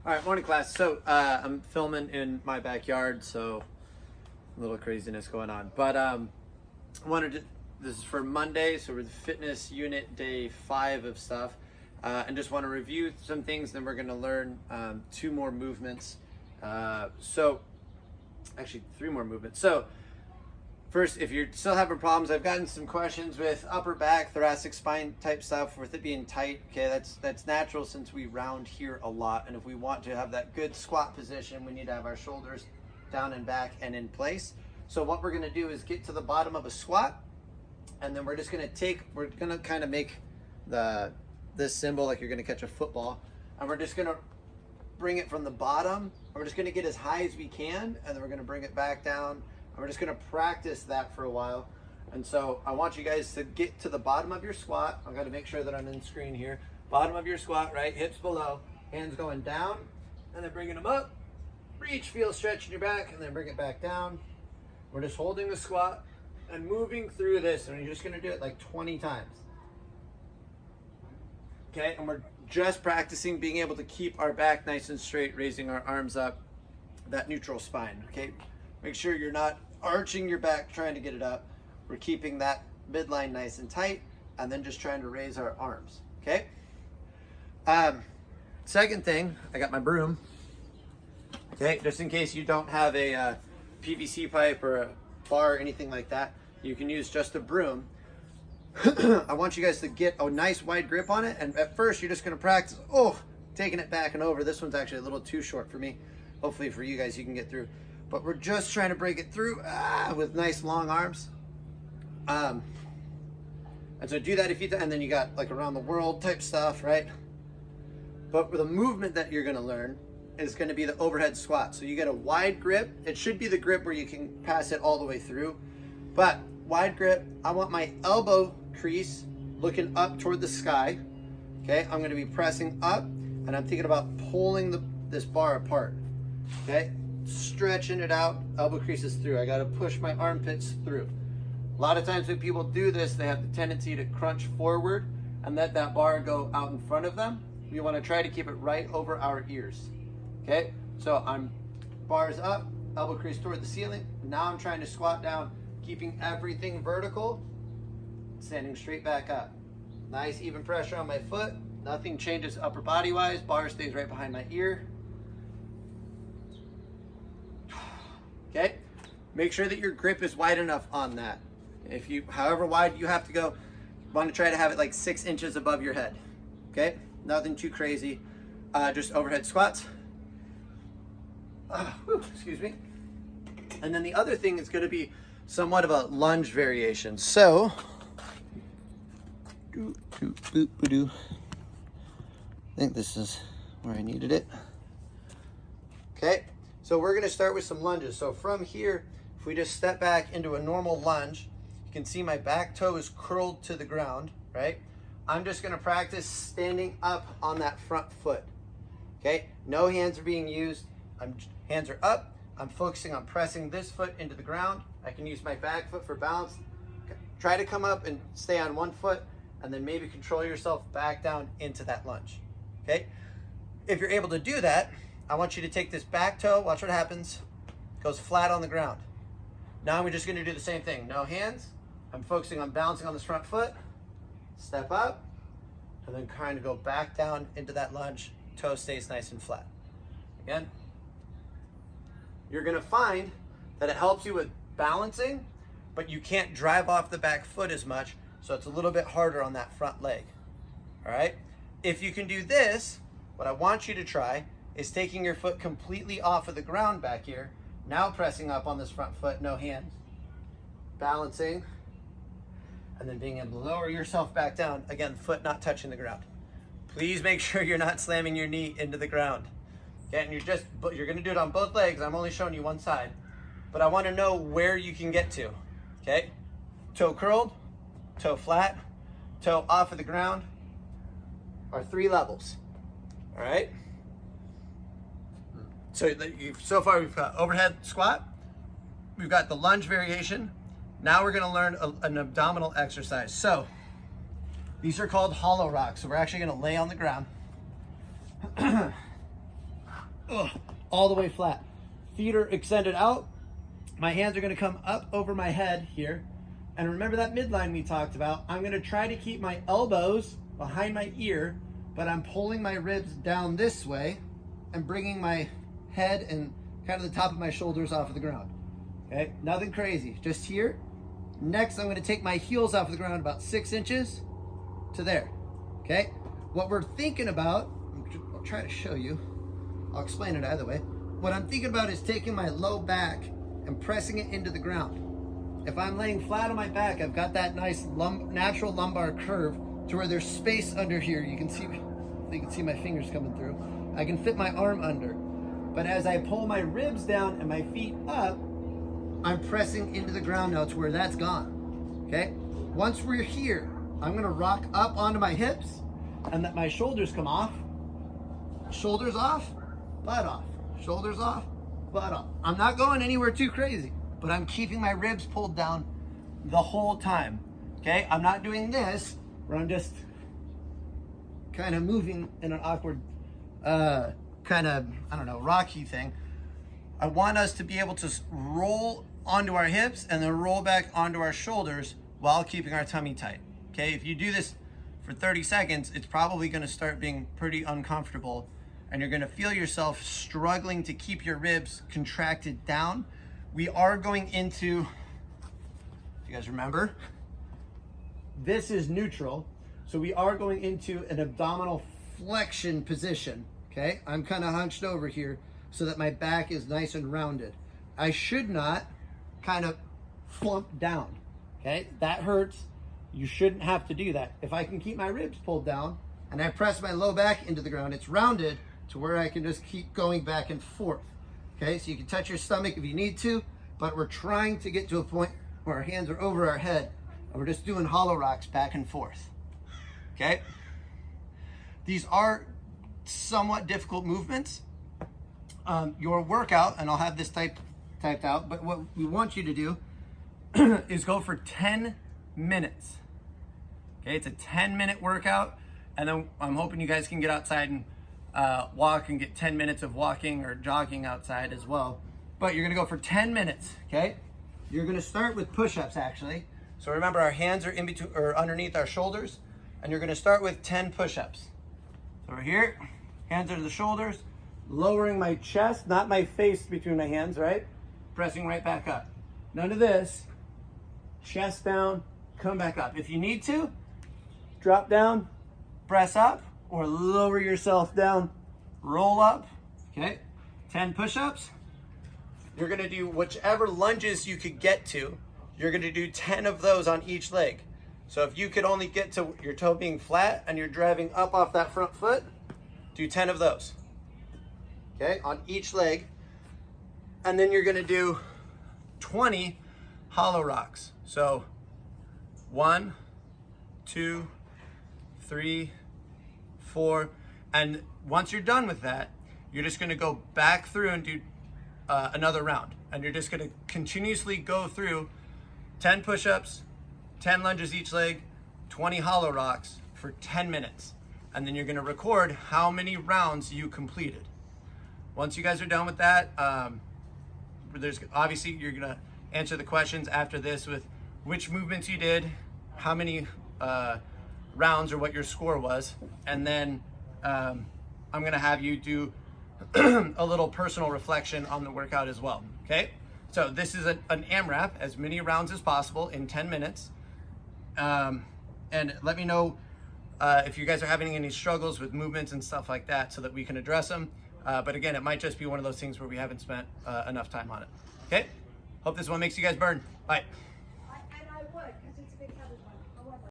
All right, morning class. So I'm filming in my backyard, so a little craziness going on. But I wanted to, this is for Monday, so we're the fitness unit day 5 of stuff. And just want to review some things, then we're going to learn 2 more movements. So actually 3 more movements. So first, if you're still having problems, I've gotten some questions with upper back, thoracic spine type stuff with it being tight. Okay, that's natural since we round here a lot. And if we want to have that good squat position, we need to have our shoulders down and back and in place. So what we're gonna do is get to the bottom of a squat, and then we're just gonna kind of make this symbol like you're gonna catch a football. And we're just gonna bring it from the bottom, and we're just gonna get as high as we can, and then we're gonna bring it back down. We're just gonna practice that for a while. And so I want you guys to get to the bottom of your squat. I've got to make sure that I'm in screen here. Bottom of your squat, right? Hips below, hands going down, and then bringing them up. Reach, feel stretch in your back, and then bring it back down. We're just holding the squat and moving through this, and you're just gonna do it like 20 times. Okay, and we're just practicing being able to keep our back nice and straight, raising our arms up, that neutral spine, okay? Make sure you're not arching your back trying to get it up. We're keeping that midline nice and tight, and then just trying to raise our arms, okay? Second thing, I got my broom, okay? Just in case you don't have a PVC pipe or a bar or anything like that, you can use just a broom. I want you guys to get a nice wide grip on it, and at first you're just gonna practice, taking it back and over. This one's actually a little too short for me. Hopefully for you guys, you can get through. But we're just trying to break it through with nice long arms. And so do that and then you got like around the world type stuff, right? But the movement that you're gonna learn is gonna be the overhead squat. So you get a wide grip. It should be the grip where you can pass it all the way through. But wide grip, I want my elbow crease looking up toward the sky. Okay, I'm gonna be pressing up, and I'm thinking about pulling this bar apart. Okay? Stretching it out, elbow creases through. I got to push my armpits through. A lot of times when people do this, they have the tendency to crunch forward and let that bar go out in front of them. We want to try to keep it right over our ears. Okay, so I'm bars up, elbow crease toward the ceiling. Now I'm trying to squat down, keeping everything vertical, standing straight back up. Nice even pressure on my foot. Nothing changes upper body wise. Bar stays right behind my ear. Okay, make sure that your grip is wide enough on that. If you, however wide you have to go, you want to try to have it like 6 inches above your head. Okay, nothing too crazy. Just overhead squats. Excuse me. And then the other thing is going to be somewhat of a lunge variation. So, I think this is where I needed it. Okay. So we're gonna start with some lunges. So from here, if we just step back into a normal lunge, you can see my back toe is curled to the ground, right? I'm just gonna practice standing up on that front foot, okay? No hands are being used. Hands are up. I'm focusing on pressing this foot into the ground. I can use my back foot for balance. Try to come up and stay on one foot, and then maybe control yourself back down into that lunge, okay? If you're able to do that, I want you to take this back toe, watch what happens, goes flat on the ground. Now we're just gonna do the same thing. No hands, I'm focusing on balancing on this front foot, step up, and then kind of go back down into that lunge, toe stays nice and flat. Again, you're gonna find that it helps you with balancing, but you can't drive off the back foot as much, so it's a little bit harder on that front leg, all right? If you can do this, what I want you to try is taking your foot completely off of the ground back here, now pressing up on this front foot, no hands, balancing, and then being able to lower yourself back down, again, foot not touching the ground. Please make sure you're not slamming your knee into the ground. Okay, and you're gonna do it on both legs. I'm only showing you one side, but I wanna know where you can get to, okay? Toe curled, toe flat, toe off of the ground, are 3 levels, all right? So far we've got overhead squat, we've got the lunge variation. Now we're gonna learn an abdominal exercise. So these are called hollow rocks. So we're actually gonna lay on the ground. all the way flat. Feet are extended out. My hands are gonna come up over my head here. And remember that midline we talked about? I'm gonna try to keep my elbows behind my ear, but I'm pulling my ribs down this way and bringing my head and kind of the top of my shoulders off of the ground. Okay, nothing crazy, just here. Next, I'm gonna take my heels off of the ground about 6 inches to there, okay? What we're thinking about, I'll try to show you, I'll explain it either way. What I'm thinking about is taking my low back and pressing it into the ground. If I'm laying flat on my back, I've got that nice natural lumbar curve to where there's space under here. You can see my fingers coming through. I can fit my arm under. But as I pull my ribs down and my feet up, I'm pressing into the ground now to where that's gone, okay? Once we're here, I'm gonna rock up onto my hips and let my shoulders come off. Shoulders off, butt off. Shoulders off, butt off. I'm not going anywhere too crazy, but I'm keeping my ribs pulled down the whole time, okay? I'm not doing this where I'm just kind of moving in an awkward, kind of, I don't know, rocky thing. I want us to be able to roll onto our hips and then roll back onto our shoulders while keeping our tummy tight, okay? If you do this for 30 seconds, it's probably gonna start being pretty uncomfortable and you're gonna feel yourself struggling to keep your ribs contracted down. We are going into, if you guys remember, this is neutral. So we are going into an abdominal flexion position, okay? I'm kind of hunched over here so that my back is nice and rounded. I should not kind of flump down, okay? That hurts. You shouldn't have to do that. If I can keep my ribs pulled down and I press my low back into the ground, it's rounded to where I can just keep going back and forth. Okay, so you can touch your stomach if you need to, but we're trying to get to a point where our hands are over our head and we're just doing hollow rocks back and forth. Okay? These are somewhat difficult movements. Your workout, and I'll have this typed out, but what we want you to do is go for 10 minutes. Okay, it's a 10-minute workout, and then I'm hoping you guys can get outside and walk and get 10 minutes of walking or jogging outside as well. But you're gonna go for 10 minutes, okay? You're gonna start with push-ups actually. So remember our hands are in between or underneath our shoulders, and you're gonna start with 10 push-ups. So we're here, hands under the shoulders, lowering my chest, not my face between my hands, right? Pressing right back up. None of this. Chest down, come back up. If you need to, drop down, press up, or lower yourself down, roll up, okay? 10 push-ups. You're gonna do whichever lunges you could get to. You're gonna do 10 of those on each leg. So if you could only get to your toe being flat and you're driving up off that front foot, do 10 of those, okay, on each leg. And then you're gonna do 20 hollow rocks. So 1, 2, 3, 4, and once you're done with that, you're just gonna go back through and do another round. And you're just gonna continuously go through 10 push-ups, 10 lunges each leg, 20 hollow rocks for 10 minutes. And then you're gonna record how many rounds you completed. Once you guys are done with that, there's obviously you're gonna answer the questions after this with which movements you did, how many rounds or what your score was, and then I'm gonna have you do a little personal reflection on the workout as well, okay? So this is an AMRAP, as many rounds as possible in 10 minutes. And let me know if you guys are having any struggles with movements and stuff like that so that we can address them. But again, it might just be one of those things where we haven't spent enough time on it, okay? Hope this one makes you guys burn. Bye.